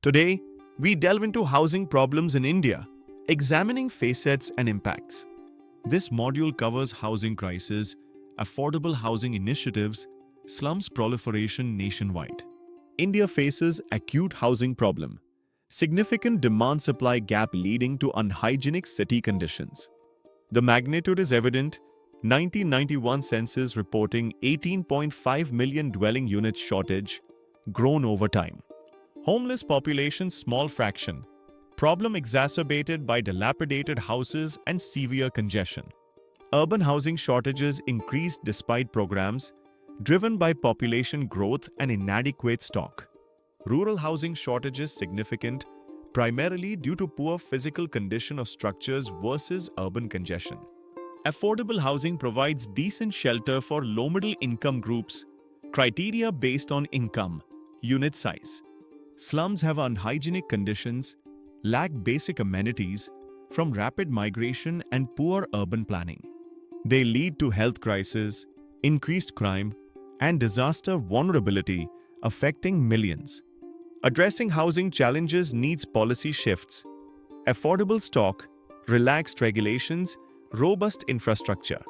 Today, we delve into housing problems in India, examining facets and impacts. This module covers housing crisis, affordable housing initiatives, slums proliferation nationwide. India faces acute housing problem, significant demand-supply gap leading to unhygienic city conditions. The magnitude is evident. 1991 census reporting 18.5 million dwelling unit shortage, grown over time. Homeless population small fraction, problem exacerbated by dilapidated houses and severe congestion. Urban housing shortages increased despite programs driven by population growth and inadequate stock. Rural housing shortages significant, primarily due to poor physical condition of structures versus urban congestion. Affordable housing provides decent shelter for low-middle income groups, criteria based on income, unit size. Slums have unhygienic conditions, lack basic amenities from rapid migration and poor urban planning. They lead to health crisis, increased crime, and disaster vulnerability affecting millions. Addressing housing challenges needs policy shifts, affordable stock, relaxed regulations, robust infrastructure.